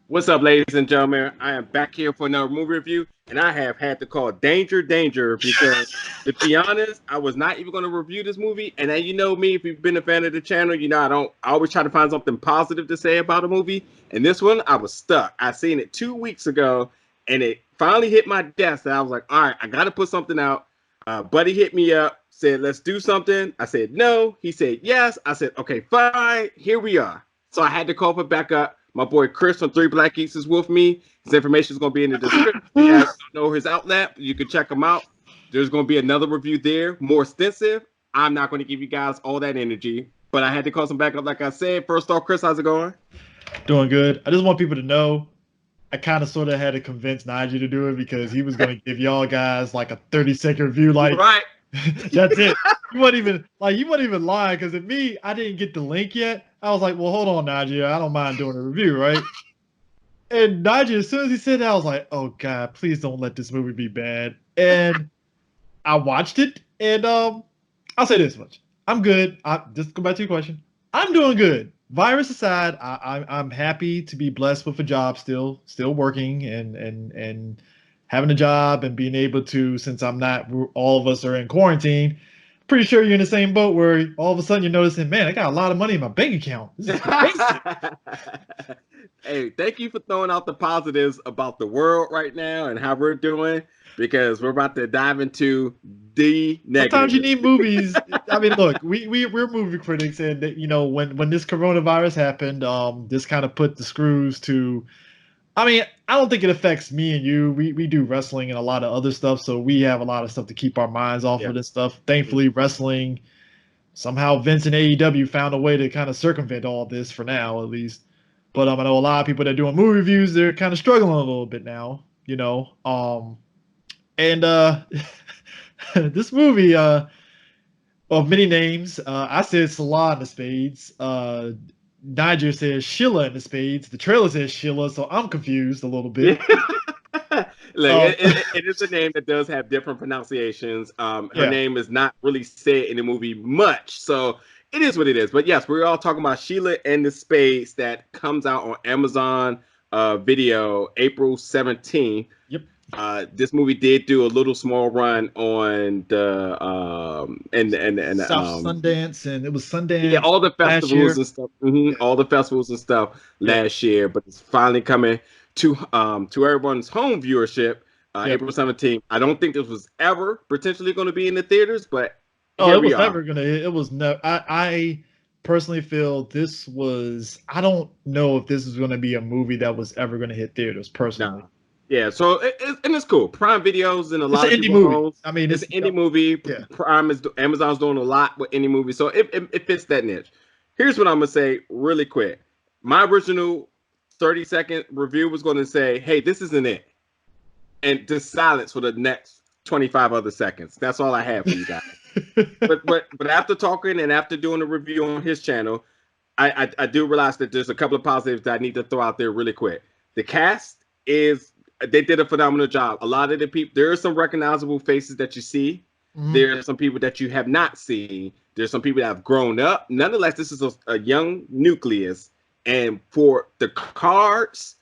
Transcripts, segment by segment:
What's up, ladies and gentlemen? I am back here for another movie review, and I have had to call danger, because, to be honest, I was not even going to review this movie. And then you know me, if you've been a fan of the channel, I always try to find something positive to say about a movie. And this one, I was stuck. I seen it 2 weeks ago, and it finally hit my desk. And I was like, all right, I got to put something out. Buddy hit me up, said, let's do something. I said, no. He said, yes. I said, okay, fine. Here we are. So I had to call for backup. My boy Chris from Three Black Geeks is with me. His information is going to be in the description. If you don't know his outlet, you can check him out. There's going to be another review there, more extensive. I'm not going to give you guys all that energy, but I had to call some backup, like I said. First off, Chris, how's it going? Doing good. I just want people to know I kind of sort of had to convince Nigel to do it because he was going to give y'all guys like a 30-second review. Like, right. That's it. You weren't even lying because at me, I didn't get the link yet. I was like, well, hold on, Nigel. I don't mind doing a review, right? And Nigel, as soon as he said that, I was like, oh, God, please don't let this movie be bad. And I watched it, and I'll say this much. I'm good. Just go back to your question. I'm doing good. Virus aside, I'm happy to be blessed with a job still working and having a job and being able to, since all of us are in quarantine, pretty sure you're in the same boat where all of a sudden you're noticing, man, I got a lot of money in my bank account. This is crazy. Hey, thank you for throwing out the positives about the world right now and how we're doing, because we're about to dive into the negative. Sometimes you need movies. I mean, look, we're movie critics, and when this coronavirus happened, this kind of put the screws to. I mean, I don't think it affects me and you. We do wrestling and a lot of other stuff, so we have a lot of stuff to keep our minds off of this stuff. Thankfully, wrestling, somehow Vince and AEW found a way to kind of circumvent all this for now, at least. But I know a lot of people that are doing movie reviews, they're kind of struggling a little bit now, And this movie, of many names, I said Selah in the Spades. Nigel says Sheila in the Spades. The trailer says Sheila, so I'm confused a little bit. Look, it is a name that does have different pronunciations. Her name is not really said in the movie much, so it is what it is. But yes, we're all talking about Sheila and the Spades that comes out on Amazon Video April 17th. Yep. This movie did do a little small run on the Sundance, and it was Sundance. Yeah, all the festivals and stuff. All the festivals and stuff last year, but it's finally coming to everyone's home viewership. April 17th. I don't think this was ever potentially going to be in the theaters, but it was never gonna. It was never. I personally feel this was. I don't know if this is going to be a movie that was ever going to hit theaters. Personally. No. Yeah, so it's cool. Prime Video's in a lot of indie movie. I mean, it's an indie movie. Yeah. Amazon's doing a lot with indie movies, so it fits that niche. Here's what I'm gonna say really quick. My original 30-second review was going to say, "Hey, this isn't it," and just silence for the next 25 other seconds. That's all I have for you guys. but after talking and after doing a review on his channel, I do realize that there's a couple of positives that I need to throw out there really quick. The cast they did a phenomenal job. A lot of the people, there are some recognizable faces that you see. There are some people that you have not seen. There's some people that have grown up. Nonetheless, this is a young nucleus. And for the cards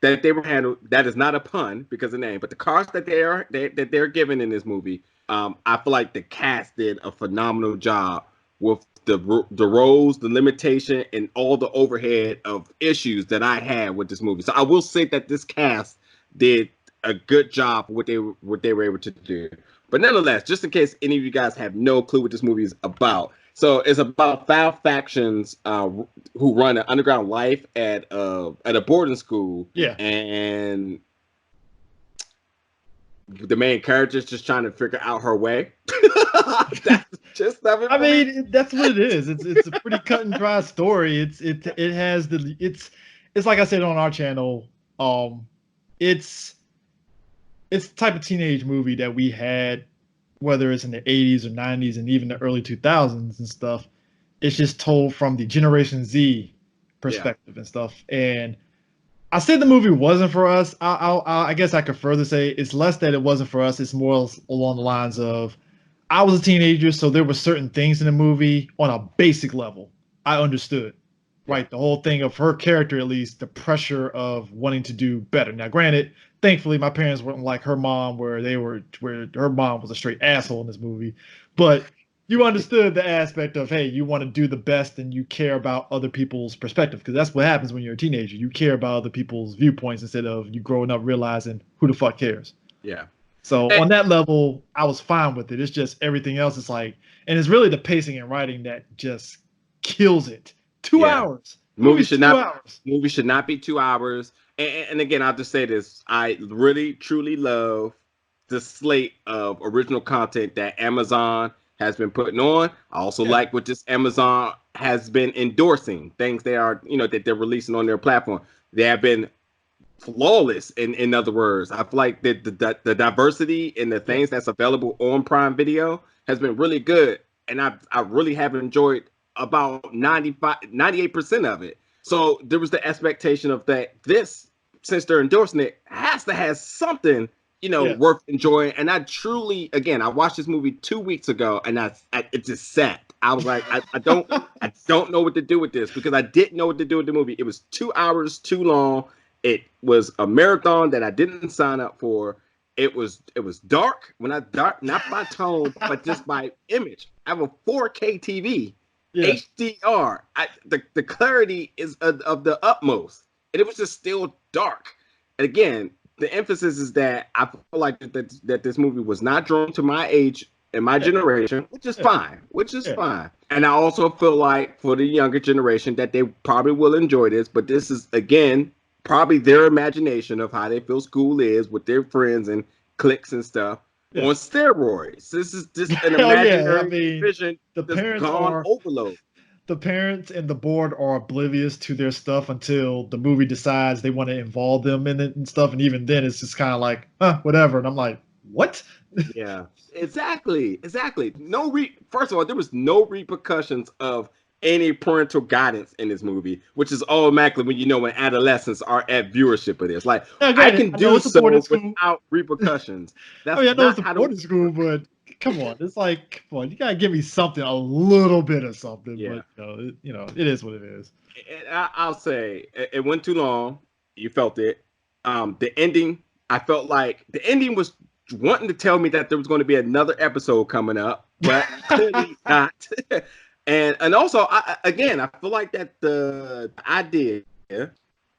that they were handled, that is not a pun because of the name, but the cards that they're given in this movie, I feel like the cast did a phenomenal job with the roles, the limitation, and all the overhead of issues that I had with this movie. So I will say that this cast did a good job for what they were able to do. But nonetheless, just in case any of you guys have no clue what this movie is about, so it's about 5 factions who run an underground life at a boarding school. Yeah, and the main character is just trying to figure out her way. That's just I mean, that's what it is. It's a pretty cut and dry story. It's like I said on our channel. It's the type of teenage movie that we had, whether it's in the 80s or 90s and even the early 2000s and stuff. It's just told from the Generation Z perspective and stuff. And I said the movie wasn't for us. I guess I could further say it's less that it wasn't for us. It's more along the lines of I was a teenager, so there were certain things in the movie on a basic level I understood. right? The whole thing of her character, at least, the pressure of wanting to do better. Now, granted, thankfully, my parents weren't like her mom, where her mom was a straight asshole in this movie. But you understood the aspect of, hey, you want to do the best and you care about other people's perspective, because that's what happens when you're a teenager. You care about other people's viewpoints instead of you growing up realizing who the fuck cares. Yeah. So on that level, I was fine with it. It's just everything else is like, and it's really the pacing and writing that just kills it. 2 hours. Movie should not be 2 hours. And again, I'll just say this: I really truly love the slate of original content that Amazon has been putting on. I also like what this Amazon has been endorsing, things they are, that they're releasing on their platform. They have been flawless. In other words, I feel like the diversity in the things that's available on Prime Video has been really good, and I really have enjoyed about 98% of it. So there was the expectation of that this, since they're endorsing it, has to have something worth enjoying. And I truly, again, I watched this movie 2 weeks ago, and it just sat. I was like, I don't know what to do with this, because I didn't know what to do with the movie. It was 2 hours too long. It was a marathon that I didn't sign up for. It was dark. Dark, not by tone, but just by image. I have a 4K TV, HDR. The clarity is of the utmost, and it was just still dark. And again, the emphasis is that I feel like that this movie was not drawn to my age and my generation, which is fine. Fine. And I also feel like for the younger generation that they probably will enjoy this, but this is, again, probably their imagination of how they feel school is with their friends and cliques and stuff on steroids. This is just an imaginary vision. The parents gone overload. The parents and the board are oblivious to their stuff until the movie decides they want to involve them in it and stuff. And even then, it's just kind of like, whatever. And I'm like, what? Yeah, exactly. First of all, there was no repercussions of any parental guidance in this movie, which is automatically when adolescents are at viewership of this. Like, I can do so without repercussions. That's I know it's a boarding school, but come on, it's like, come on, you gotta give me something, a little bit of something. Yeah. But it is what it is. I'll say it went too long. You felt it. The ending, I felt like the ending was wanting to tell me that there was going to be another episode coming up, but clearly not. And also, I feel like that the idea,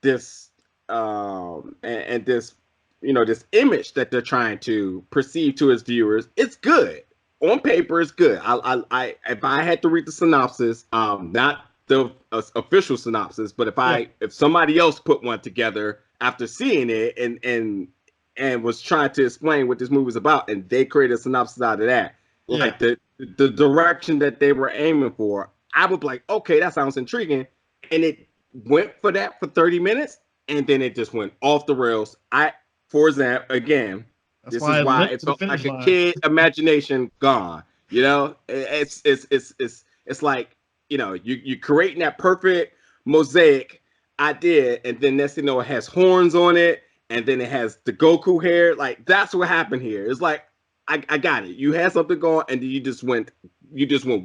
this and this, this image that they're trying to perceive to its viewers, it's good. On paper, it's good. I if I had to read the synopsis, not the official synopsis, but if somebody else put one together after seeing it and was trying to explain what this movie was about, and they created a synopsis out of that, like the direction that they were aiming for, I would be like, okay, that sounds intriguing. And it went for that for 30 minutes, and then it just went off the rails. For example, again, this is why it felt like a kid imagination gone. It's like, you're creating that perfect mosaic idea, and then next thing you know, it has horns on it, and then it has the Goku hair. Like, that's what happened here. It's like, I got it. You had something going, and then you just went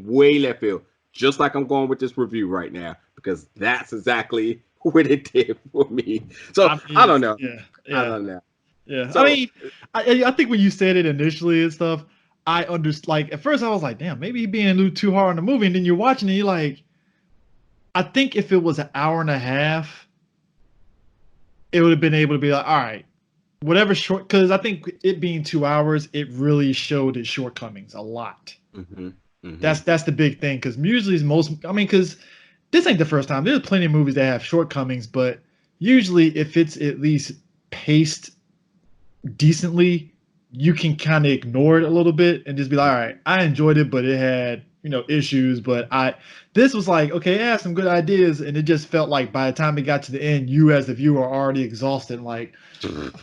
way left field. Just like I'm going with this review right now, because that's exactly what it did for me. So I don't know. I don't know. Yeah. So, I think when you said it initially and stuff, I understood. Like, at first I was like, damn, maybe he being a little too hard on the movie, and then you're watching it, you're like, I think if it was an hour and a half, it would have been able to be like, all right, whatever short, because I think it being 2 hours, it really showed its shortcomings a lot. Mm-hmm. Mm-hmm. That's the big thing, because usually because this ain't the first time. There's plenty of movies that have shortcomings, but usually if it's at least paced decently, you can kind of ignore it a little bit and just be like, all right, I enjoyed it, but it had issues, but this was like, okay, it had some good ideas, and it just felt like by the time it got to the end, you as the viewer are already exhausted and like,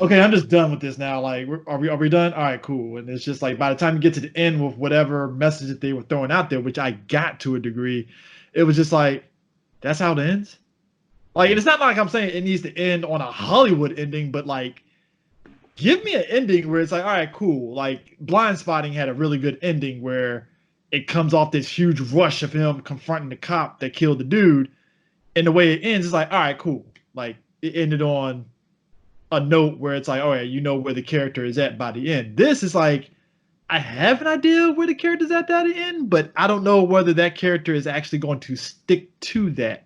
okay, I'm just done with this now. Like, are we done? All right, cool. And it's just like, by the time you get to the end with whatever message that they were throwing out there, which I got to a degree, it was just like, that's how it ends. Like, and it's not like I'm saying it needs to end on a Hollywood ending, but like, give me an ending where it's like, all right, cool. Like, Blind Spotting had a really good ending where it comes off this huge rush of him confronting the cop that killed the dude, And the way it ends, it's like, all right, cool. Like it ended on a note where it's like, all right, you know where the character is at by the end. This is like, I have an idea where the character's at the end, but I don't know whether that character is actually going to stick to that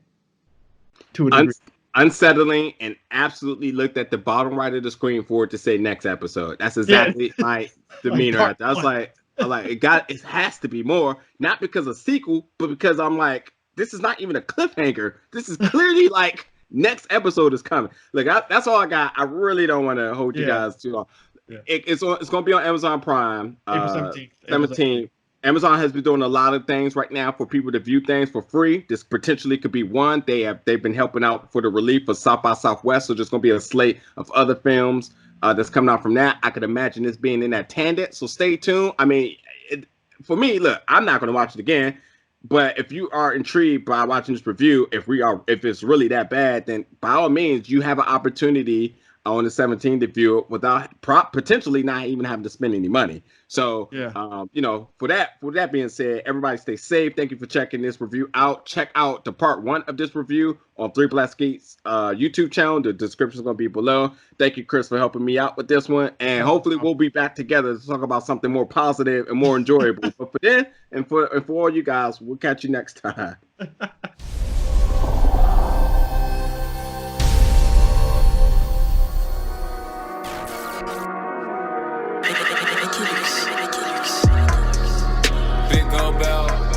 to a degree. Unsettling, and absolutely looked at the bottom right of the screen for it to say next episode. That's exactly my demeanor. Like I was like, it has to be more, not because of sequel, but because I'm like, this is not even a cliffhanger. This is clearly like next episode is coming. Like that's all I got. I really don't want to hold you guys too long. Yeah. It's going to be on Amazon Prime. April 17th. 17th. Amazon has been doing a lot of things right now for people to view things for free. This potentially could be one. They've been helping out for the relief of South by Southwest, so there's going to be a slate of other films that's coming out from that. I could imagine this being in that tandem, so stay tuned. I mean, for me, look, I'm not going to watch it again, but if you are intrigued by watching this review, if it's really that bad, then by all means, you have an opportunity on the 17th to view it without potentially not even having to spend any money. So, for that being said, everybody stay safe. Thank you for checking this review out. Check out the part 1 of this review on 3 Black Skates YouTube channel. The description is going to be below. Thank you, Chris, for helping me out with this one. And hopefully we'll be back together to talk about something more positive and more enjoyable. But for then, and for all you guys, we'll catch you next time. Big gold bell.